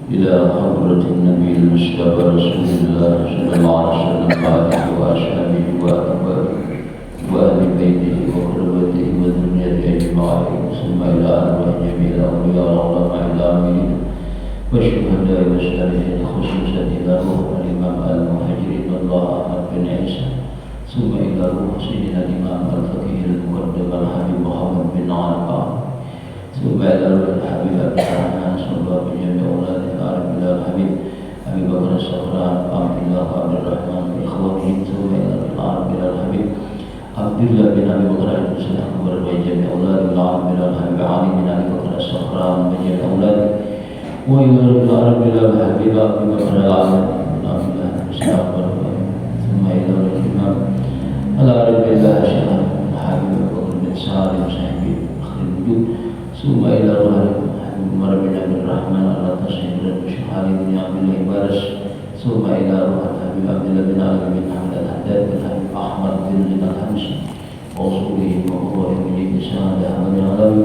إلى حضرة النبي المصطفى رسول الله صلى الله عليه وسلم وآله وأصحابه وأتباعه وأهل بيته وقربته وذريته أجمعين ثم إلى أرواح جميع الأولياء والعلماء العاملين والشهداء والصالحين خصوصا إلى روح الإمام المهاجرين الله أحمد بن عيسى ثم إلى روح سيدنا الإمام الفقيه المقدم الحبيب محمد بن عرفة ثم إلى روح الحبيب أبي الرحمن صلى الله بجميع أولاد العالم إلى الحبيب أبي بكر الصخران عبد الله عبد الرحمن بإخوانهم ثم إلى روح العالم إلى الحبيب عبد الله بن أبي بكر المسلم أكبر بجميع أولاد العالم إلى الحبيب علي بن أبي بكر الصخران بجميع أولاده وإلى روح العالم إلى الحبيب أبي بكر العالم بن عبد الله المسلم أكبر ثم إلى روح الإمام العالم بالله شهر الحبيب أبي بكر بن سعد وصحبه أخر الوجود ثم إلى روح الحبيب عمر بن عبد الرحمن على تصحيح المشهور بن عبد الله بارس ثم إلى روح الحبيب عبد الله بن علي بن حمد الحداد بن الحبيب أحمد بن الحمص وصوله وهو من سعد أحمد العلوي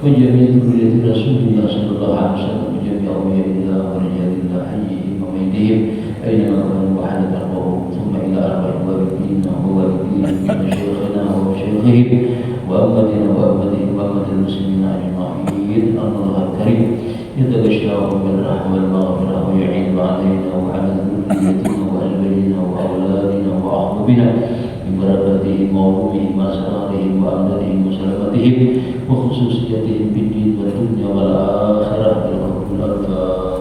وجميع ذرية رسول الله صلى الله عليه وسلم وجميع أولياء الله ورجال الله حيهم وميتهم أينما كانوا وحدث أرواحهم ثم إلى أرواح والدينا ووالدينا ومشايخنا ومشايخهم وأمتنا وأمتهم وأمة المسلمين أجمعين أن الله الكريم يتغشاهم بالرحمة والمغفرة ويعين علينا وعلى ذريتنا وأزواجنا وأولادنا وأحبابنا ببركاتهم وعلومهم وأسرارهم وأمدادهم وسلامتهم وخصوصيتهم في الدين والدنيا والآخرة بالحب والألفاظ.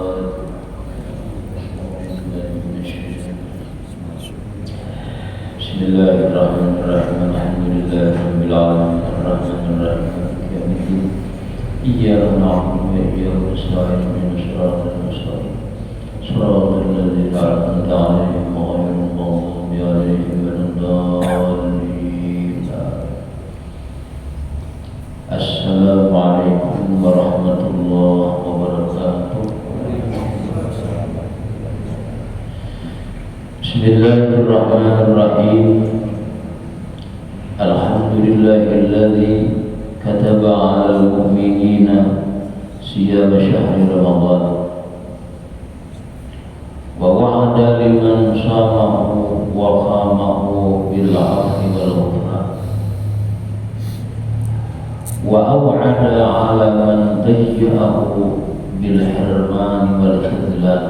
بسم الله الرحمن الرحيم الحمد لله رب العالمين الرحمن الرحيم مالك يوم الدين إياك نعبد وإياك نستعين اهدنا الصراط المستقيم صراط الذين أنعمت عليهم غير المغضوب عليهم ولا الضالين. السلام عليكم ورحمة الله وبركاته. بسم الله الرحمن الرحيم. الحمد لله الذي كتب على المؤمنين صيام شهر رمضان ووعد لمن صامه وقامه بالعفو والغفران وأوعد على من ضيعه بالحرمان والخذلان.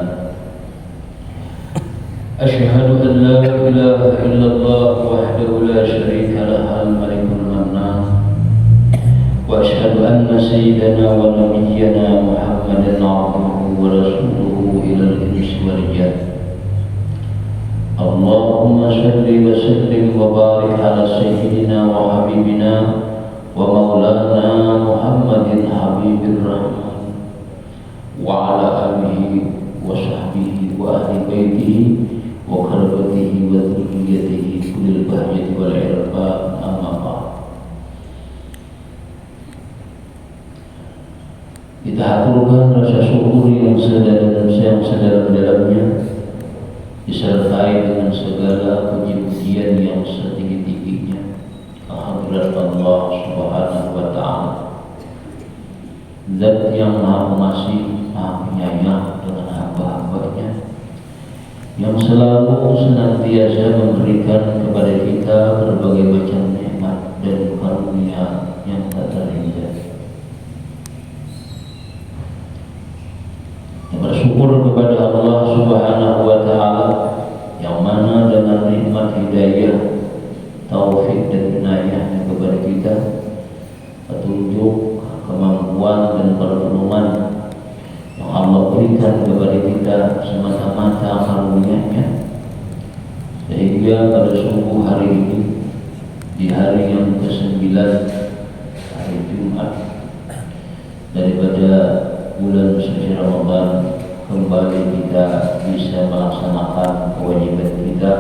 أشهد أن لا إله إلا الله وحده لا شريك له الملك المنان وأشهد أن سيدنا ونبينا محمدا عبده ورسوله إلى الإنس والرجال. اللهم صل وسلم وبارك على سيدنا وحبيبنا ومولانا محمد حبيب الرحمن وعلى آله وصحبه وأهل بيته وقربته وذريته كل البهجة والعرفان. أما بعد. Kita haturkan rasa syukur yang sedalam-dalamnya disertai dengan segala puji-pujian yang setinggi-tingginya kehadirat Allah Subhanahu wa Ta'ala, Zat yang Maha Pengasih, Maha Penyayang dengan hamba-hambanya yang selalu senantiasa memberikan kepada kita berbagai macam nikmat dan karunia yang tak terhingga. Bersyukur kepada Allah Subhanahu wa Ta'ala yang mana dengan nikmat hidayah, taufik dan inayahnya kepada kita, petunjuk, kemampuan dan pertolongan yang Allah berikan kepada kita semata-mata karunia-Nya, sehingga pada subuh hari ini di hari yang ke-9, hari Jumat daripada bulan suci Ramadan, kembali kita bisa melaksanakan kewajiban kita,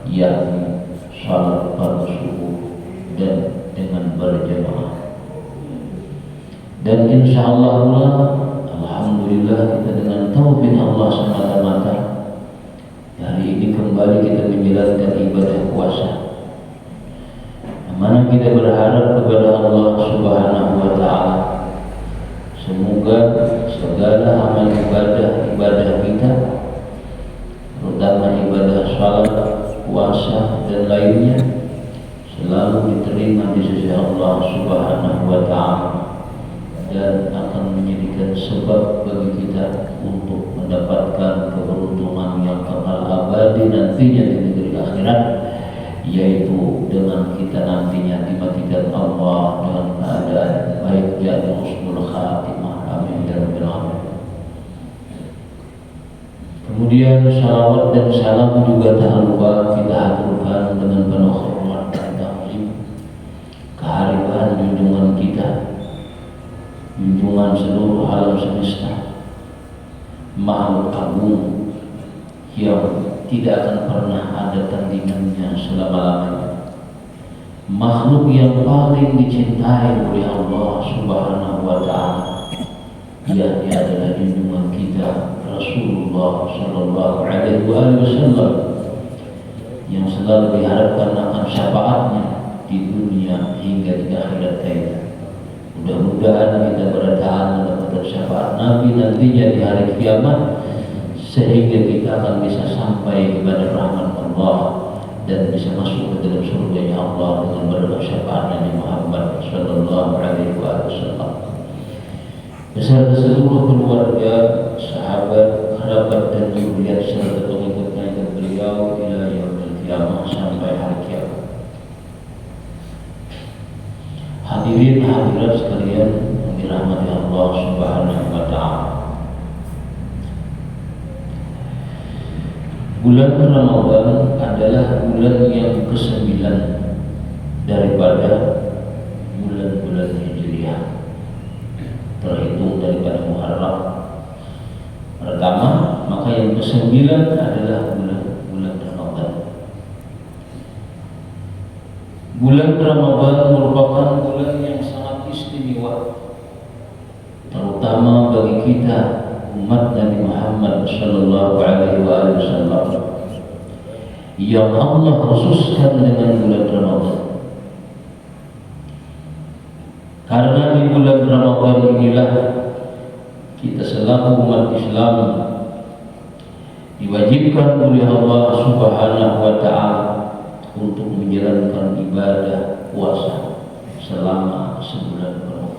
yakni salat fardu subuh dan dengan berjamaah. Dan insyaallah alhamdulillah kita dengan taufik Allah semata-mata hari ini kembali kita menjalankan ibadah puasa, mana kita berharap kepada Allah Subhanahu wa Ta'ala semoga segala amal ibadah sebab bagi kita untuk mendapatkan keberuntungan yang kekal abadi nantinya di negeri akhirat, yaitu dengan kita nantinya dimatikan Allah dengan keadaan baik, yakni husnul khatimah. Amin ya rabbal alamin. Kemudian salawat dan salam juga tak lupa kita haturkan dengan penuh hormat dan takzim kehadiran junjungan kita, junjungan seluruh alam semesta, makhluk agung yang tidak akan pernah ada tandingannya selama-lamanya, makhluk yang paling dicintai oleh Allah Subhanahu wa Ta'ala, yakni adalah junjungan kita Rasulullah Sallallahu Alaihi Wasallam, yang selalu diharapkan akan syafaatnya di dunia hingga di akhirat kelak. Mudah-mudahan kita bertahan mendapatkan syafaat Nabi nantinya di hari kiamat, sehingga kita akan bisa sampai kepada rahmat Allah dan bisa masuk ke dalam surga Allah dengan berkat syafaat Nabi Muhammad Sallallahu Alaihi Wasallam beserta seluruh keluarga, sahabat, kerabat dan zuriat serta pengikut-pengikut beliau ila yaumil qiyamah, sampai hari kiamat. Hadirin hadirat sekalian yang dirahmati Allah Subhanahu wa Ta'ala, bulan Ramadan adalah bulan yang ke-9 daripada bulan-bulan Hijriah, terhitung daripada Muharram pertama. Maka yang ke-9 adalah bulan Ramadan. Bulan Ramadan merupakan bulan yang sangat istimewa, terutama bagi kita umat Nabi Muhammad Sallallahu Alaihi Wasallam, yang Allah khususkan dengan bulan Ramadan. Karena di bulan Ramadan inilah kita selaku umat Islam diwajibkan oleh Allah Subhanahu wa Ta'ala untuk menjalankan ibadah puasa selama sebulan penuh.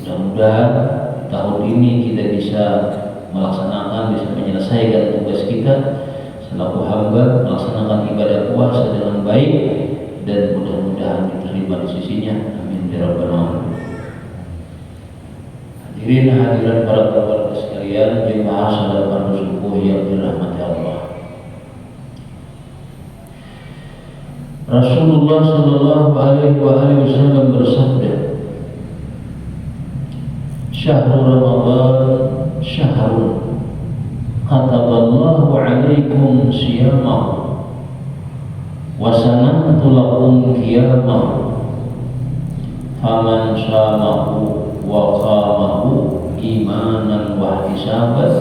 Mudah-mudahan tahun ini kita bisa melaksanakan, bisa menyelesaikan tugas kita selaku hamba, melaksanakan ibadah puasa dengan baik dan mudah-mudahan diterima di sisinya. Amin ya rabbal alamin. Hadirin hadirat para keluarga sekalian, jemaah salat fardu subuh yang dirahmati Allah. Rasulullah Sallallahu Alaihi Wasallam bersabda, "Syahrul Ramadan syahrun kataballahu alaikum siyamahu wa sanatu lakum qiyamahu faman syamahu wa qamahu imanan wa ihtisaban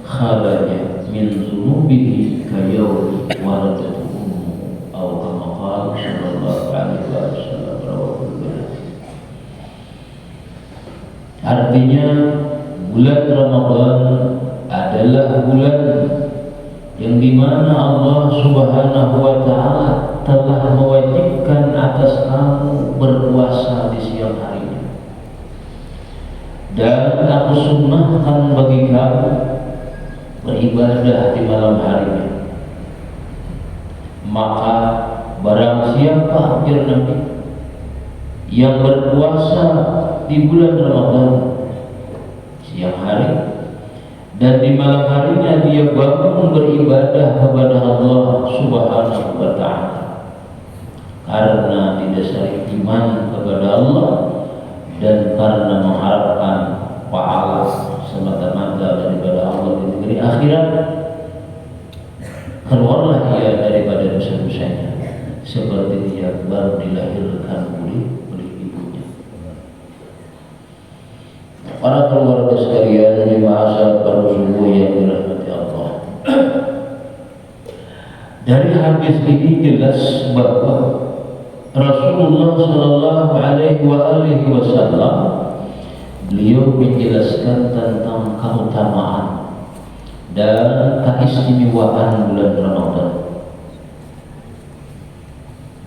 kharaja min dzunubihi kayawmi waladatu ummuhu aw kama qala sallallahu alaihi wasallam rawahu al-Bukhari." Artinya bulan Ramadan adalah bulan yang dimana Allah Subhanahu wa Ta'ala telah mewajibkan atas kamu berpuasa di siang harinya, dan aku sunnahkan bagi kamu beribadah di malam harinya. Maka barang siapa Nabi yang berpuasa di bulan Ramadan siang hari dan di malam harinya dia bangun beribadah kepada Allah Subhanahu wa Ta'ala karena didasari iman kepada Allah dan karena mengharapkan pahala semata-mata daripada Allah di negeri akhirat, keluarlah dia daripada dosa-dosanya seperti dia baru dilahirkan oleh ibunya. Para keluarga sekalian, jemaah salat fardu subuh yang dirahmati Allah, dari hadis ini jelas bahwa Rasulullah Sallallahu Alaihi Wasallam beliau menjelaskan tentang keutamaan dan keistimewaan bulan Ramadan.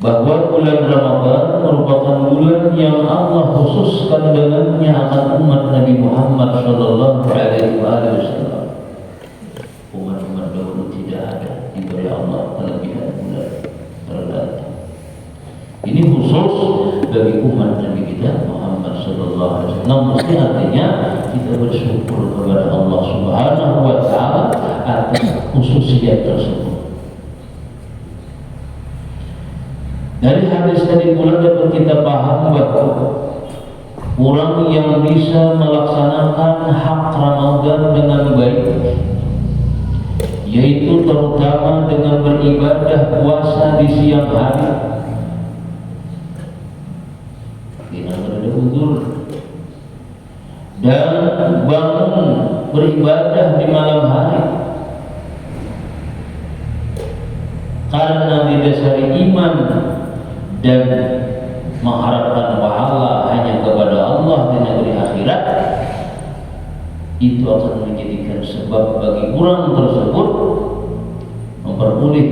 bahwa bulan Ramadan merupakan bulan yang Allah khususkan dengannya akan umat Nabi Muhammad Sallallahu Alaihi Wasallam. Umat-umat dahulu tidak ada diberi Allah kelebihan bulan tergantung. Ini khusus bagi umat Nabi kita Muhammad Sallallahu Alaihi Wasallam. Mesti artinya kita bersyukur kepada Allah Subhanahu Wa Taala atas khususiyat tersebut. Dari hadis tadi pula dapat kita paham bahwa orang yang bisa melaksanakan hak Ramadan dengan baik, yaitu terutama dengan beribadah puasa di siang hari, tidak ada uzur, dan bangun beribadah di malam hari karena didasari iman dan mengharapkan pahala hanya kepada Allah di negeri akhirat, itu akan menjadikan sebab bagi orang tersebut memperoleh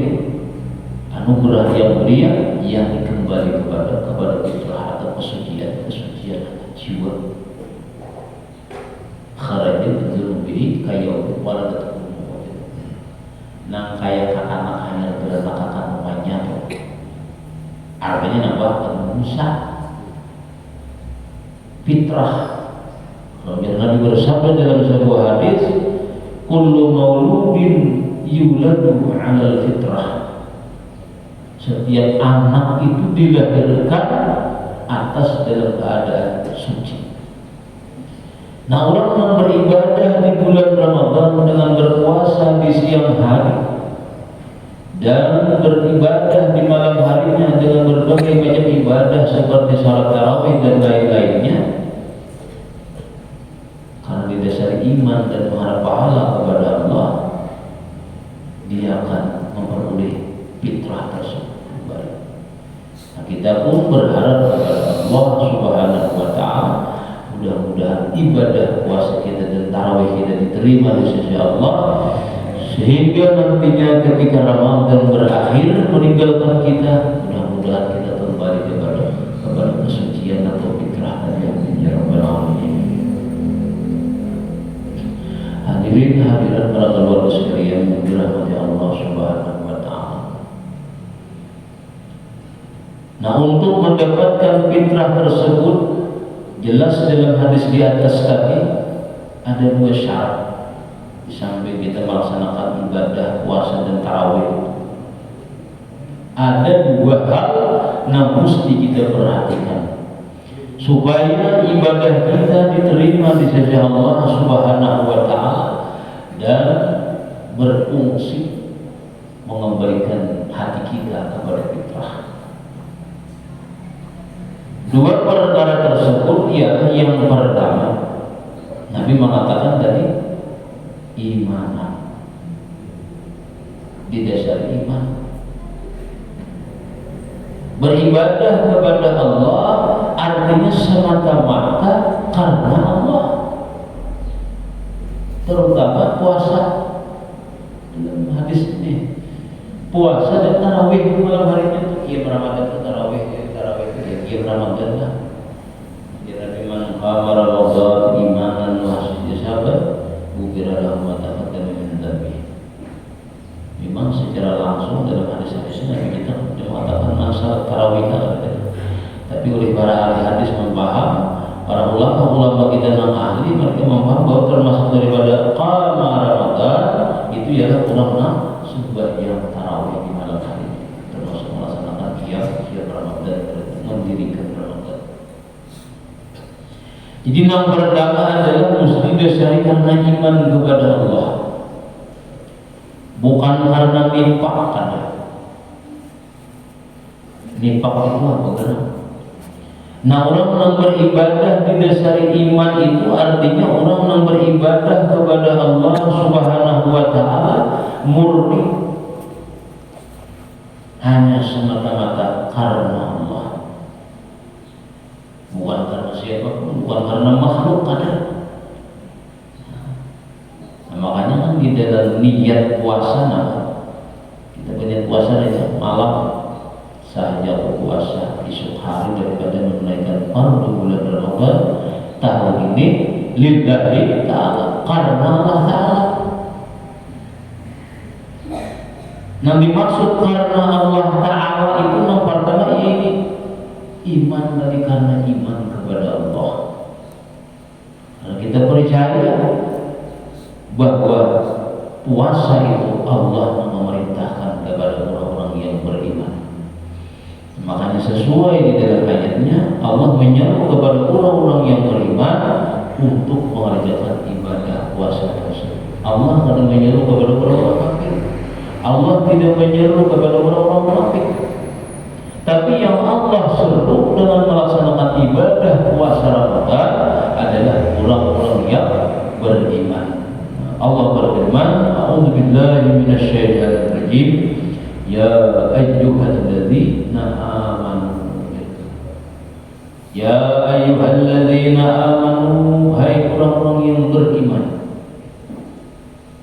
anugerah yang mulia yang kembali kepada fitrah atau kesucian jiwa. Kharaja betul biri kayak wala ketemu nang kayak anak hanya berlakakan banyak. Artinya nambah Musa fitrah. Nabi bersabda dalam sebuah hadis, kullu mauludin yuladu 'alal fitrah. Setiap anak itu dilahirkan atas dalam keadaan suci. Nah, orang yang beribadah di bulan Ramadan dengan berpuasa di siang hari dan beribadah di malam harinya dengan berbagai macam ibadah seperti salat tarawih dan lain-lainnya, karena didasari iman dan mengharap pahala kepada Allah, dia akan memperoleh fitrah tersebut kembali. Nah, kita pun berharap kepada Allah Subhanahu Wa Taala, mudah-mudahan ibadah puasa kita dan tarawih kita diterima di sisi Allah, sehingga nantinya ketika Ramadan berakhir meninggalkan kita, mudah-mudahan kita kembali kepada kesucian atau fitrah yang ya Rabbal Alamin. Hadirin hadirat para keluarga sekalian yang dirahmati Allah Subhanahu Wa Taala. Nah, untuk mendapatkan fitrah tersebut, jelas dalam hadis di atas tadi ada dua syarat. Di samping kita melaksanakan ibadah puasa dan tarawih, ada dua hal yang mesti kita perhatikan supaya ibadah kita diterima di sisi Allah Subhanahu Wa Taala dan berfungsi mengembalikan hati kita kepada fitrah. Dua perkara tersebut ya, yang pertama Nabi mengatakan tadi iman, didasari iman. Beribadah kepada Allah artinya semata-mata karena Allah, terutama puasa. Dalam hadis ini puasa dan tarawih malam harinya itu ia beramalkan tarawih ia beramalkan lah. Jadi man qama Ramadan imanan wa ihtisaban bukira lahu ma taqaddama min dhanbi. Memang secara langsung dalam hadis-hadis Nabi kita mengatakan masalah tarawih, tapi oleh para ahli hadis membahas, para ulama kita yang ahli, mereka memaham bahwa termasuk daripada qama Ramadan itu ialah kurang sebagian tarawih di malam hari, termasuk melaksanakan qiyam Ramadan, mendirikan Ramadan. Jadi yang pertama adalah mesti didasari karena iman kepada Allah, bukan karena nifaq. Nifaq itu apa kan? Nah, orang yang beribadah didasari iman itu artinya orang yang beribadah kepada Allah Subhanahu Wa Taala murni, hanya semata-mata karena Allah, bukan karena siapapun, bukan karena makhluk ada. Nah, makanya kan di dalam niat puasa, kita punya puasa itu malam saja puasa esok hari daripada menunaikan fardu bulan Ramadan tahun ini lillahi ta'ala, karena Allah Ta'ala. Yang dimaksud karena Allah Ta'ala itu yang pertama ini iman, dari karena iman kepada Allah. Kalau kita percaya bahwa puasa itu Allah memerintahkan kepada orang-orang yang beriman, makanya sesuai di dalam ayatnya Allah menyeru kepada orang-orang yang beriman untuk mengerjakan ibadah puasa tersebut. Allah tidak menyeru kepada orang-orang kafir. Allah tidak menyeru kepada orang-orang munafik. Tapi yang Allah seru dengan melaksanakan ibadah puasa Ramadan adalah orang-orang yang beriman. Allah berfirman, "A'udzubillahi minasyaitonir rajim. Ya ayyuhalladzina amanu." Ya ayyuhalladzina amanu, hai orang-orang yang beriman.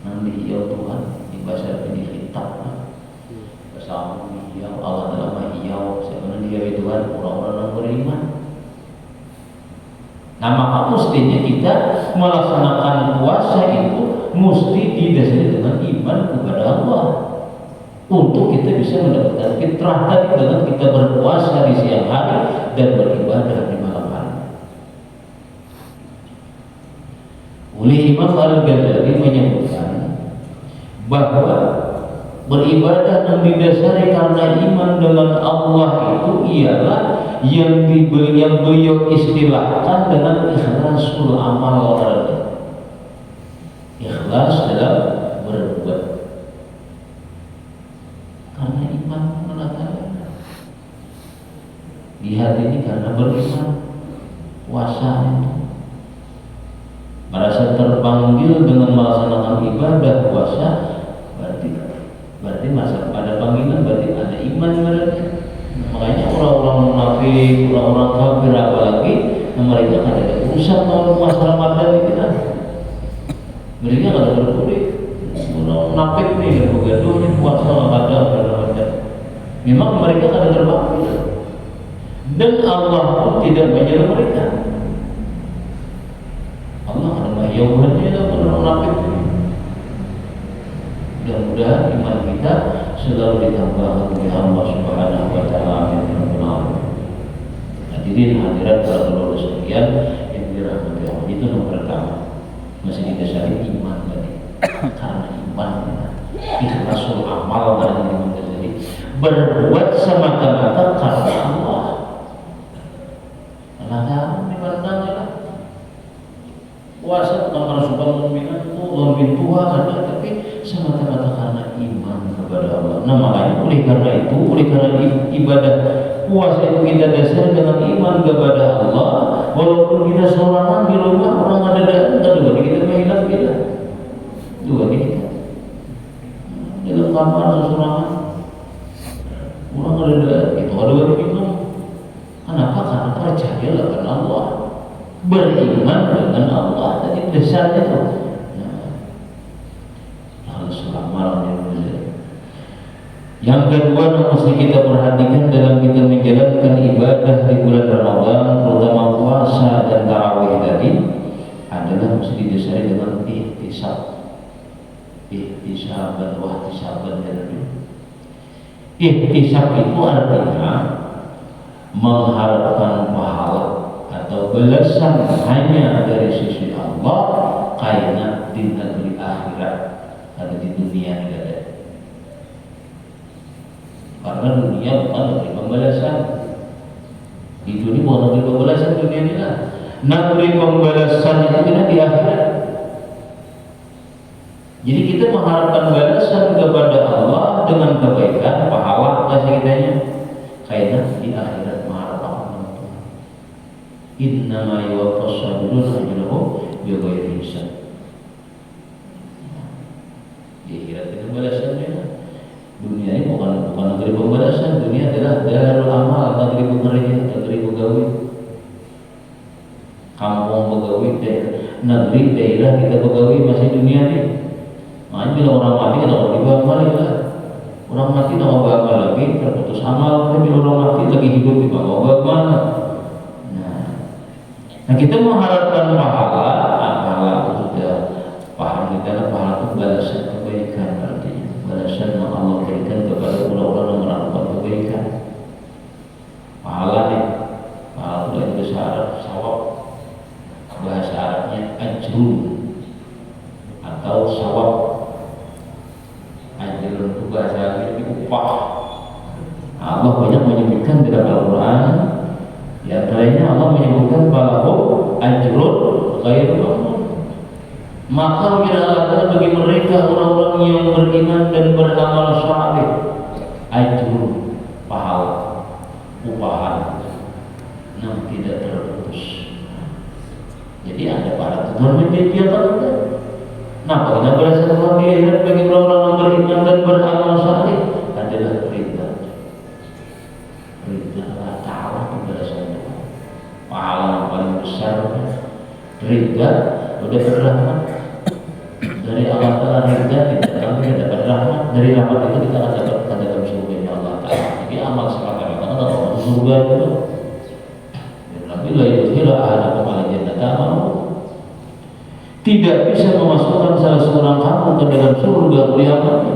Nanti ya Tuhan di bahasa ini kitab. Bahasa ya Allah dalam hiyau, sebenarnya dia itu kan orang-orang yang beriman. Nah, maka mestinya kita melaksanakan puasa itu mesti didasari dengan iman kepada Allah, untuk kita bisa mendapatkan fitrah tadi dengan kita berpuasa di siang hari dan beribadah di malam hari. Oleh Imam Al-Ghazali menyebutkan bahwa beribadah yang didasari karena iman dengan Allah itu ialah yang beliau istilahkan dengan ikhlasul amal, ikhlas dalam berbuat karena iman mengatakan di hati ini karena beriman. Puasa itu merasa terpanggil dengan melaksanakan ibadah puasa, berarti masa pada panggilan berarti ada iman berarti. Makanya orang-orang munafik, orang-orang kafir apalagi mereka kan ada urusan kalau puasa Ramadan ini kan. Mereka kada berkulit. Orang munafik nih begaduh nih puasa Ramadan. Memang mereka kada terpanggil. Dan Allah pun tidak menyeru mereka. Allah ada mahyauhannya dalam orang munafik. Mudah-mudahan iman kita selalu ditambah oleh Allah Subhanahu wa Ta'ala. Hadirin hadirat para ulama sekalian yang dirahmati Allah, itu yang pertama masih didasari iman tadi. Karena iman, ikhlasul amal dan iman tadi berbuat semata-mata karena Allah. Karena dipandang lah puasa bukan karena suka memimpin Tuhan, tapi semata-mata karena iman kepada Allah. Nah, makanya oleh karena ibadah puasa itu kita dasar dengan iman kepada Allah. Walaupun kita seorangan di rumah, orang ada datang juga kita menghilang kita juga kita dalam kamar seorangan, orang ada datang itu ada begitu. Kenapa? Karena percaya dengan Allah, beriman dengan Allah. Tadi dasarnya itu. Yang kedua yang mesti kita perhatikan dalam kita menjalankan ibadah di bulan Ramadan, terutama puasa dan tarawih tadi, adalah mesti didasari dengan ihtisab dan wahtisaban. Ihtisab itu artinya mengharapkan pahala atau balasan hanya dari sisi Allah, karena di negeri akhirat atau di dunia tidak ada. Karena dunia bukan negeri pembalasan. Di dunia bukan negeri pembalasan, dunia ini lah. Negeri pembalasan itu kita di akhirat. Jadi kita mengharapkan balasan kepada Allah dengan kebaikan, pahala kasih kitanya. Karena di akhirat mengharapkan Tuhan. Innama yuwaffas sabiruna ajrahum bighairi hisab. Di akhirat kita balasannya. Dunia ini bukan negeri pembalasan. Dunia adalah darul amal, negeri pekerja, negeri pegawai, kampung pegawai, negeri daerah kita pegawai masih dunia ini. Makanya bila orang mati kita orang dibawa kembali lah. Orang mati mau beramal lagi, terputus amal, tapi orang mati lagi hidup di bawah bagaimana? Nah kita mengharapkan pahala itu sudah paham kita, pahala itu balasan kebaikan artinya, balasan yang Allah berikan kepada orang-orang yang melakukan kebaikan. Pahala itu dari bahasa Arab sawab, bahasa Arabnya ajrun atau sawab. Ajrun itu bahasa Arabnya upah. Allah banyak menyebutkan dalam Al-Quran. Di antaranya Allah menyebutkan bahwa ajrun ghairu mamnun. Maka Allah bagi mereka orang-orang yang beriman dan beramal saleh ajrun, pahala, upahan yang tidak terputus. Jadi ada pahala Tuhan menjadi apa? Nah, kita berasa Tuhan di akhirat bagi orang-orang yang beriman dan beramal saleh adalah ridha. Ridha Allah Ta'ala kepada pahala yang paling besar. Ridha sudah berrahmat dari Allah Ta'ala. Ridha kita kami dapat rahmat, dari rahmat itu kita akan dapat dalam surga Allah Ta'ala. Jadi amal semata-mata Allah surga itu. Dan Nabi la yudkhila ahadakum al-jannata amaluhu. Tidak bisa memasukkan salah seorang kamu ke dalam surga oleh amalnya.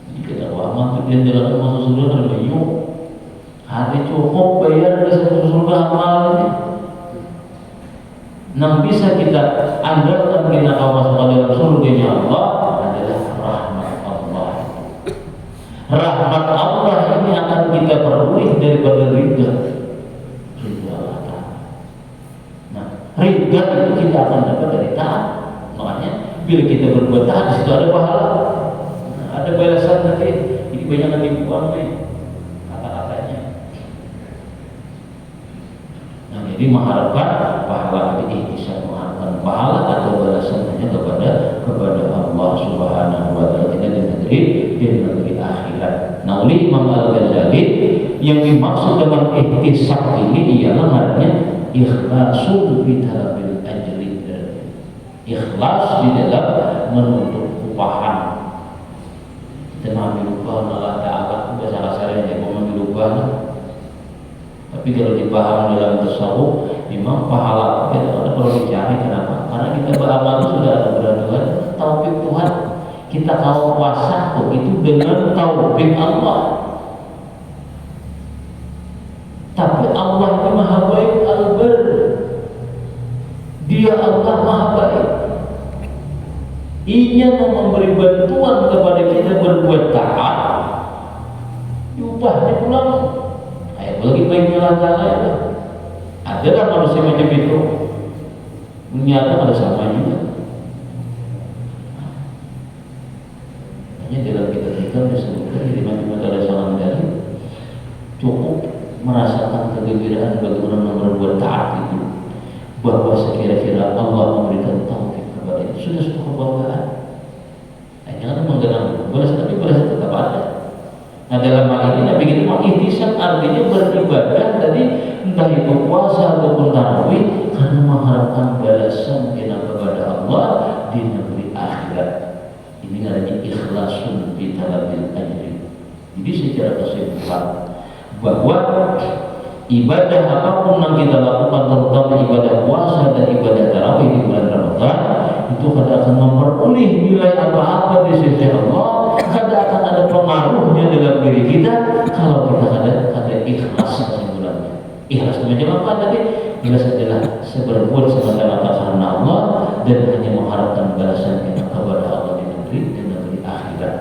Jadi kita amal itu dia dalam masuk surga kan banyak. Hati cukup bayar ke surga amalnya. Yang bisa kita andalkan kita kau masuk ke dalam surganya Allah adalah rahmat Allah. Rahmat Allah ini akan kita peroleh daripada ridha Allah Ta'ala. Nah, ridha itu kita akan dapat dari taat. Makanya bila kita berbuat taat di situ ada pahala. Nah, ada balasan nanti. Ini banyak yang dibuang nih kata-katanya. Nah, jadi mengharapkan pahala ini bisa mengharapkan pahala atau balasan hanya kepada Allah Subhanahu wa Ta'ala di negeri akhirat. Nah, oleh Imam Al-Ghazali yang dimaksud dengan ihtisab ini ialah maknanya ikhlasul fi talabil ajri. Ikhlas di dalam menuntut upahan. Kita mengambil upahan Allah Ta'ala itu salah satunya mengambil upahan. Tapi kalau dipahami dalam tasawuf, memang pahala kita ada perlu dicari. Kenapa? Karena kita beramal itu sudah ada berdoa taufik Tuhan. Kita tahu puasa itu dengan taufik Allah. Tapi Allah itu maha baik al-bar. Dia Allah maha baik. Ia memberi bantuan kepada kita berbuat taat. Diubahnya pulang. Lagi baiknya Allah. Adalah manusia macam itu. Menyata ada sama juga. Hanya dalam kita disebutkan di mana ada sangat dari cukup merasakan kegembiraan bagi orang yang berbuat taat itu, bahwa sekira-kira Allah memberikan taufik kepada itu sudah sebuah kebanggaan. Jangan menggenang balas, tapi balas tetap ada. Nah dalam hal ini Nabi kita mau ihtisab artinya beribadah tadi entah itu puasa ataupun tarawih karena mengharapkan balasan kita kepada Allah di negeri akhirat. Ini namanya ikhlasun fi talabil ajri. Jadi secara kesimpulan bahwa ibadah apapun yang kita lakukan, terutama ibadah puasa dan ibadah tarawih di bulan Ramadan, itu tidak akan memperoleh nilai apa-apa di sisi Allah. Tidak akan ada pengaruhnya dalam diri kita kalau kita ada ikhlas kesimpulannya. Ikhlas macam apa tadi? Ikhlas adalah berbuat semata-mata karena Allah dan hanya mengharapkan balasan kita kepada Allah di negeri akhirat.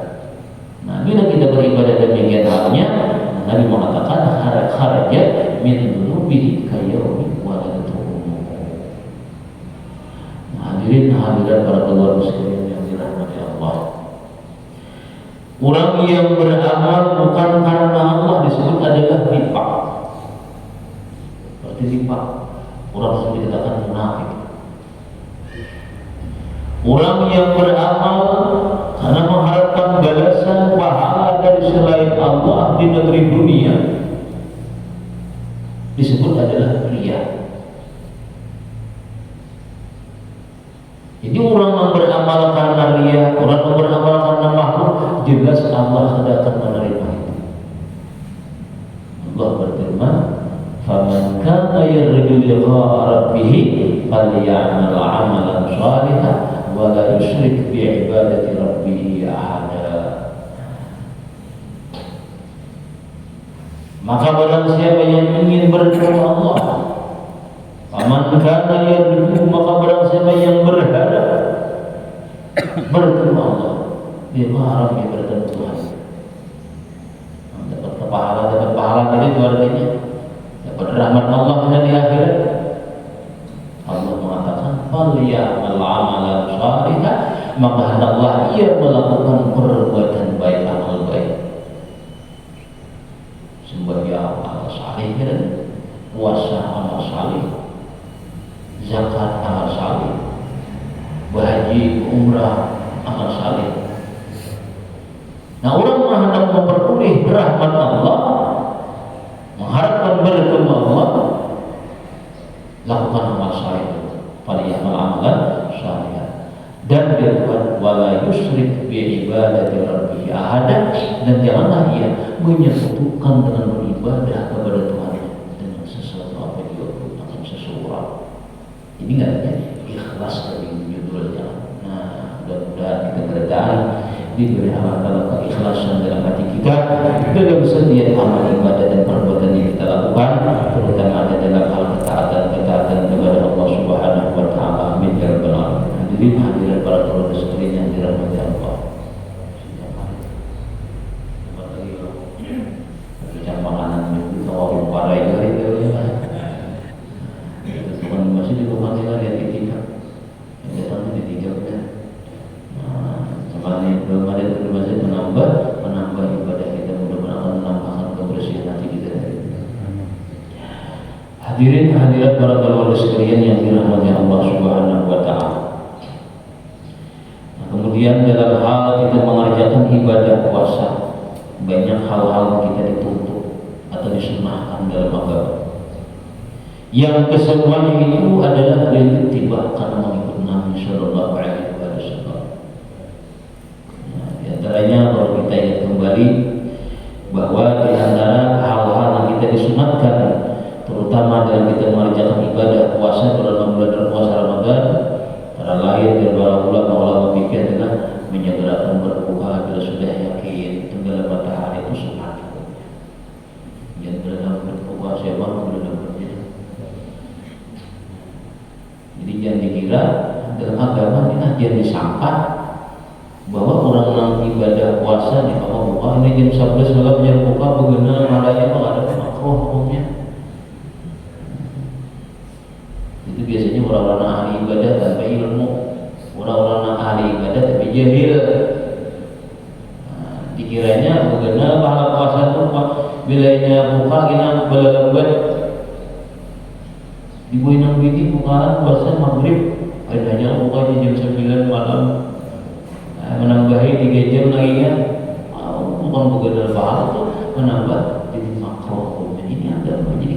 Nah, bila kita beribadah demikian halnya, Nabi mengatakan kharaja min dunubihi kayaumi waladatuhu. Hadirin hadirat para keluarga sekalian yang dirahmati Allah. Orang yang beramal bukan karena Allah disebut adalah nifaq. Berarti nifaq. Orang sudah dikatakan munafik. Orang yang beramal karena mengharapkan balasan pahala dari selain Allah di negeri dunia disebut adalah riya. Jadi orang yang beramal karena riya, orang yang beramal karena makhluk, jelas Allah tidak akan menerima itu. Allah berfirman, "Faman kana yarju liqa'a rabbih falyamal 'amalan shalihan wa la yusyrik bi ibadati rabbih ahada." Maka barang siapa yang ingin bertemu Allah, faman kana yarju, maka barang siapa yang berharap bertemu Allah, dia berharap dia bertemu Tuhan, dapat pahala tadi itu artinya dapat rahmat Allah di akhirat. Allah mengatakan falyamal 'amalan shalihan, maka hendaklah ia melakukan perbuatan baik, amal baik, sembahyang amal saleh, puasa amal saleh, zakat amal saleh, berhaji umrah amal saleh. Nah, orang hendak memperoleh rahmat Allah, mengharapkan bertemu Allah, lakukan amal saleh, falyamal amalan shalihan, dan berbuat wala yusyrik bi ibadati rabbih ahada, dan janganlah ia menyekutukan dengan beribadah kepada Tuhan dengan sesuatu apa juga atau seseorang. Ini enggaknya ikhlas dari judulnya. Nah, mudah-mudahan kita berdoa diberi Allah dalam keikhlasan dalam hati kita dalam setiap amal ibadah dan perbuatan yang kita lakukan, terutama dalam hal ketaatan kepada Allah Subhanahu wa taala. Amin ya rabbal alamin. Hadirin hadirat para saudara sekalian yang dirahmati Allah. Jam makanan itu orang para itu bukan masih di rumah kita lihat di kita datang di tiga udah. Belum ada masjid menambah ibadah kita, mudah-mudahan menambahkan kebersihan hati kita. Hadirin hadirat para saudara sekalian yang dirahmati Allah Subhanahu wa taala. Nah, kemudian dalam hal kita mengerjakan ibadah puasa, banyak hal-hal kita dituntut atau disunahkan dalam agama. Yang kesemuanya itu adalah tiba karena mengikut Nabi Sallallahu Alaihi Wasallam. Di antaranya kalau kita ingat kembali bahwa di antara hal-hal yang kita disunatkan, terutama dalam kita mengerjakan ibadah puasa dalam bulan puasa Ramadan, antara lain dari para ulama pikir adalah menyegerakan berbuka bila sudah yakin tenggelam matahari itu sunat. Yang dalam berbuka siapa dalam berjaya. Jadi jangan dikira dalam agama ini jangan disangka bahwa orang yang ibadah puasa di bawah buka ini jam 11 malam jam buka begenang marahnya mah ada makruh hukumnya. Itu biasanya orang-orang ahli ibadah tanpa ilmu, orang-orang ahli ibadah tapi jahil. Dikiranya begenang pahala puasa itu bilanya buka kita belaluan ibu yang bikin bukaan puasa maghrib adanya buka di jam 9 malam. Menambahi 3 jam lagi kan, bukan begadang pahala itu menambah jadi makruh. Ini ada jadi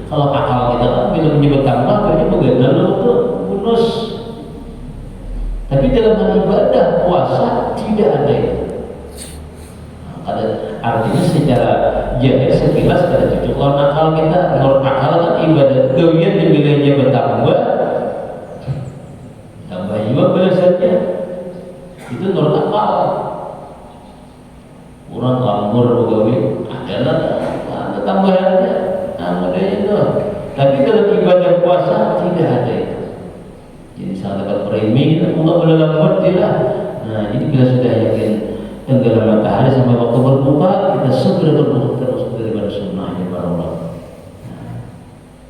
kalau akal kita kan bila menyebut tambah kayaknya begadang itu bonus. Tapi dalam hal ibadah puasa tidak ada itu. Artinya secara jahil sekilas tidak cocok. Kalau akal kita, kalau akal kan ibadah gawian yang bilanya bertambah, tambah juga belasannya. Itu menurut akal. Orang lambur begawi adalah tambahannya, namanya itu. Tapi dalam ibadah puasa tidak ada itu. Jadi sangat dapat framing, enggak boleh lambur tidak. Nah, jadi bila sudah yakin tenggelam matahari sampai waktu berbuka, kita segera berbuka terus daripada sunnahnya para ulama.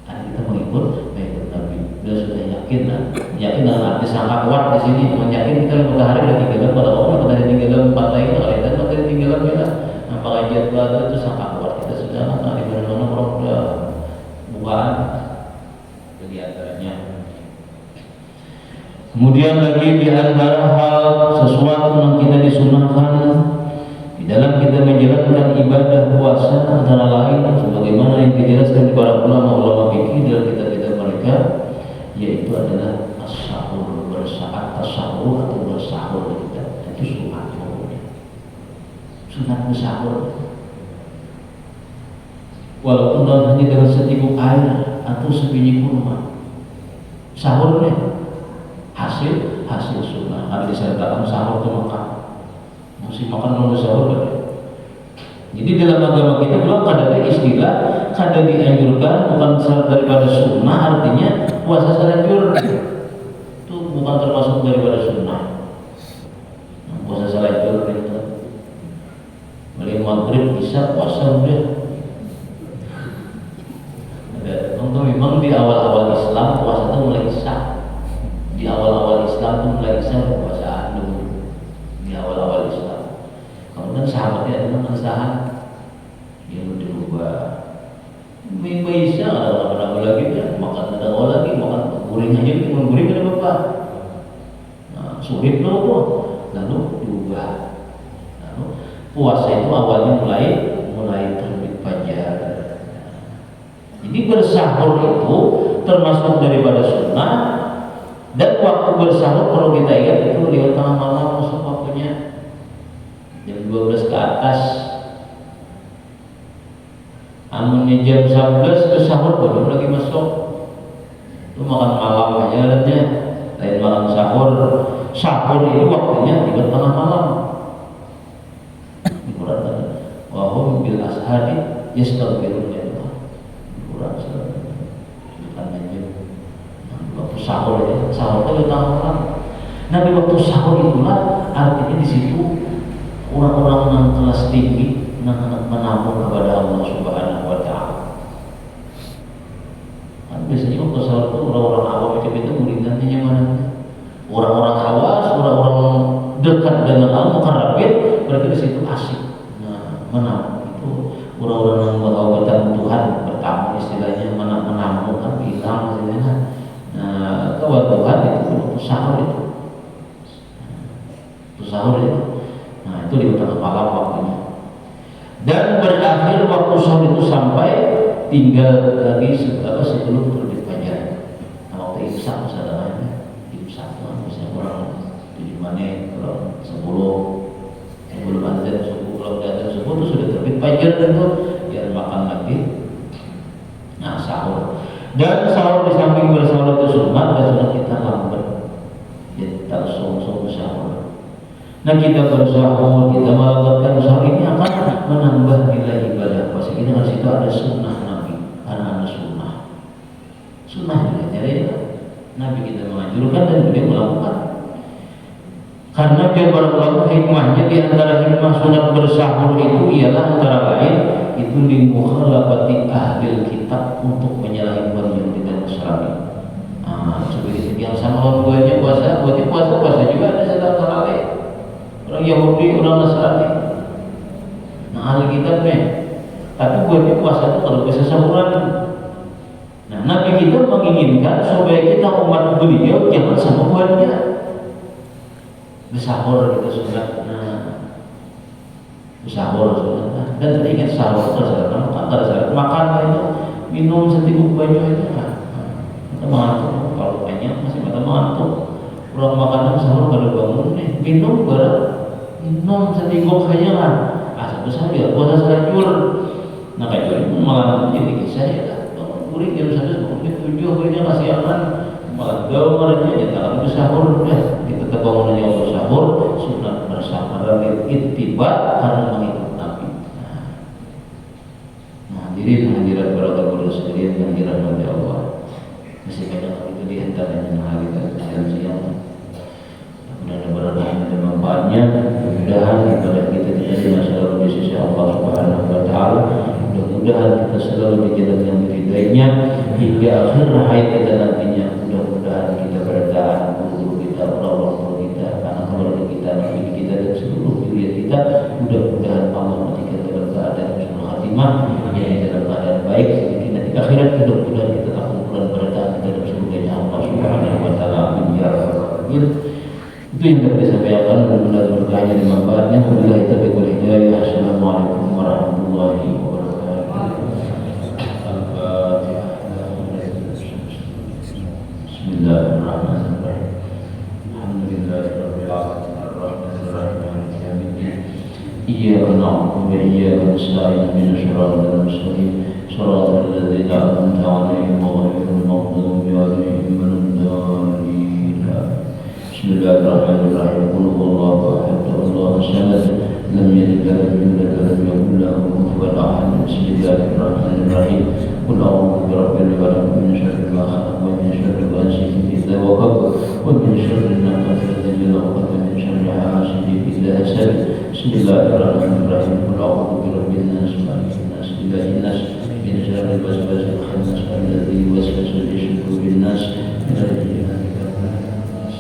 Nah, kita mengikut Nabi. Bila sudah yakin dalam arti sangat kuat di sini, yakin kita matahari sudah tenggelam pada Allah, matahari tenggelam 4 tahun kali dan matahari tenggelam kita. Nah, pengajian pelajar itu sangat kuat. Kita sudah di mana-mana orang sudah bukaan. Jadi antaranya. Kemudian lagi di antara hal sesuatu yang kita disunahkan di dalam kita menjalankan ibadah puasa antara lain sebagaimana yang dijelaskan para ulama fikih dalam kitab-kitab mereka, yaitu adalah as-sahur, bersaat tas-sahur atau bersahur kita. Itu sunat hukumnya. sunat sahur. Walaupun dalam hanya dengan seteguk air atau sebiji kurma, sahur nih hasil sunnah. Ada disertakan sahur itu makan, mesti makan lalu sahur kan. Jadi dalam agama kita belum ada istilah kada dianjurkan bukan daripada sunnah, artinya puasa salajur itu bukan termasuk daripada sunnah. Puasa salajur itu mulai maghrib bisa puasa udah. Memang di awal-awal Islam puasa itu mulai sah. Di awal-awal Islam itu mulai sah puasaan dulu. Di awal-awal Islam. Kemudian sahabatnya ada mensahan yang dirubah. Minggu Isya ada lagi ya, makan ada lagi makan guring aja, cuma guring ada apa? Nah, sulit loh, lalu diubah. Lalu puasa itu awalnya mulai terbit fajar. Jadi bersahur itu termasuk daripada sunnah, dan waktu bersahur kalau kita ingat itu di tengah malam masuk waktunya jam 12 ke atas. Amunnya jam 11 ke sahur belum lagi masuk. Itu makan malam aja alatnya, lain malam sahur. Sahur ini waktunya di tengah malam. Quran tadi, wa hum bil ashari yastaghfirun. Waktu sahur ya, sahur itu tengah malam. Nah di waktu sahur itulah artinya di situ orang-orang yang kelas tinggi menampung kepada Allah Subhanahu Wa Taala. Kan biasanya waktu sahur itu orang-orang awam itu muridnya mana? Orang-orang awas, orang-orang dekat dengan Allah mukarrabin, berarti di situ asik. Nah, menampung itu orang-orang yang berobatan Tuhan pertama istilahnya menampung kan bilang istilahnya. Nah, kewaduhan itu sahur itu. Sahur itu. Nah, itu di tengah malam waktunya. Dan berakhir waktu sahur itu sampai tinggal lagi sebelum terbit fajar. Nah, waktu imsak misalnya, imsak misalnya kurang 7 menit, kurang 10, belum azan subuh, kalau azan subuh itu sudah terbit fajar tentu, biar makan lagi. Nah, sahur. Dan sahur di samping bersahur itu sunat, dan sunat kita lambat. Jadi tak song-song sahur. Nah kita bersahur, kita melakukan sahur ini akan menambah nilai ibadah puasa kita. Harus itu ada sunnah Nabi, karena ada sunnah. Sunnah nilainya Nabi kita menganjurkan dan beliau melakukan. Karena dia berlaku hikmahnya di antara hikmah sunat bersahur itu ialah antara lain itu limukhalafati ahlil kitab, untuk menyalahi yang tidak Islami. Seperti yang sama orang tuanya puasa, buatnya puasa juga ada salah lain. Orang Yahudi, orang Nasrani. Nah ahli kitab nih, tapi buatnya puasa itu kalau bisa sahuran. Nah Nabi kita menginginkan supaya kita umat beliau jangan sama buatnya. Bersahur kita sunat. Bersahur sunat. Dan teringat sahur terserah makan itu, minum seteguk banyak itu kita mengantuk. Kalau banyak masih kita mengantuk. Orang makanan sahur pada bangun nih, minum seteguk aja kan. Asal besar ya puasa salajur. Nah kayak itu malah jadi kisah ya. Bangun kuring jam 1 bangun 7 kuringnya masih aman. Malah gaul marahnya ya tak habis sahur udah. Kita tetap bangun aja waktu sahur, sunat bersama dan ittiba karena mengikut Nabi. Hadirin hadirat para guru sekalian yang dirahmati Allah. Masih banyak itu di antaranya hari dan siang. Mudah-mudahan ada manfaatnya. Mudah-mudahan ibadah kita tidak selalu di sisi Allah Subhanahu Wa Taala. Mudah-mudahan kita selalu di jalan yang diridainya hingga akhir hayat kita nantinya. Mudah-mudahan kita bertahan guru kita, orang-orang guru kita, anak keluarga kita, nabi kita dan seluruh diri kita. Mudah-mudahan Allah menjadikan dalam keadaan husnul khatimah, yang dalam keadaan baik sedikit nanti akhirat. Mudah-mudahan kita tak kumpulan bertahan kita dalam surganya Allah Subhanahu Wa Taala. Amin ya rabbal alamin. Itu yang dapat disampaikan, mudah-mudahan berkahnya dan manfaatnya. Wabillahi taufiq wal hidayah. Assalamualaikum warahmatullahi wabarakatuh. Bismillahirrahmanirrahim. Alhamdulillahirabbil alamin arrahmanirrahim maliki yaumiddin. إياك نعبد وإياك نستعين اهدنا الصراط المستقيم صراط الذين أنعمت عليهم غير المغضوب عليهم ولا الضالين. بسم الله الرحمن الرحيم. قل هو الله أحد الله الصمد لم يلد ولم يولد ولم يكن له كفوا أحد. بسم الله الرحمن الرحيم. قل أعوذ برب الفلق من شر ما خلق ومن شر غاسق إذا وقب ومن شر النفاثات في العقد ومن شر حاسد إذا حسد. بسم الله الرحمن الرحيم. قل أعوذ برب الناس مالك الناس إله الناس من شر الوسواس الخناس الذي يوسوس في صدور الناس من الجنة والناس.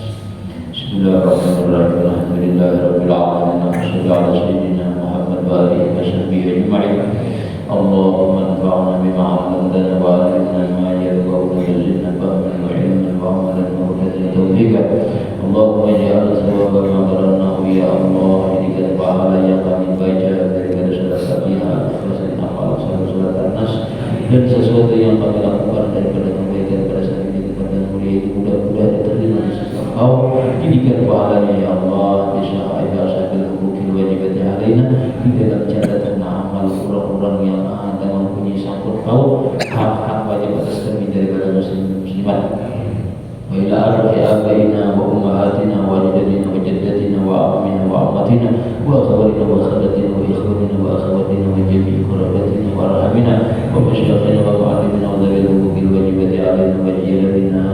بسم الله الرحمن الرحيم. الحمد لله رب العالمين وصلى على سيدنا محمد وآله وصحبه أجمعين. اللهم انفعنا بما علمتنا وعلمنا ما ينفعنا وزدنا فهما وعلما وعملا وهدى توفيقا. اللهم اجعل ثواب ما قرأناه يا الله jadikan pahala yang kami baca daripada surat Fatihah dan amal surat An-Nas dan sesuatu yang kami lakukan daripada kebaikan pada saat ini kepada mulia itu mudah-mudahan diterima di sisi Engkau. Jadikan pahalanya ya Allah bisa aisyah sabil hukukil wajibatnya alaina di dalam catatan amal orang-orang yang ada mempunyai sangkut paut hak-hak wajib atas kami daripada muslimat. Wa ila arwahi abaina wa ummahatina wa walidatina wa jaddatina wa ammina wa ammatina wa akhawalina wa khalatina wa ikhwanina wa akhawatina wa jami'i qurabatina wa arhamina wa masyayikhina wa mu'allimina wa dhabil hukukil wajibati alaina wa jilalina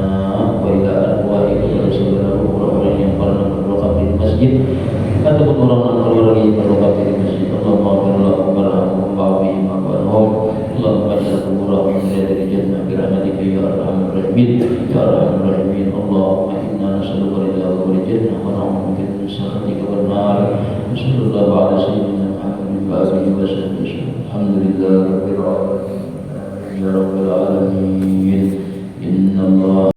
wa ila arwahi kepada saudara orang-orang yang pernah berdoa di masjid ataupun orang-orang yang berdoa di masjid. Allahumma ghfirlahum warhamhum wa'afihim wa'anhum. Allahumma ij'al quburahum min riyadil jannah bi rahmatika ya arhamar rahimin ya arhamar rahimin. Allahumma inna nas'aluka ridhaka wal jannah wa na'udzu bika min sakhatika wan nar. Sallallahu ala sayyidina Muhammadin wa alihi wa sahbihi. Alhamdulillahirabbil alamin ya rabbil alamin. Inna Allah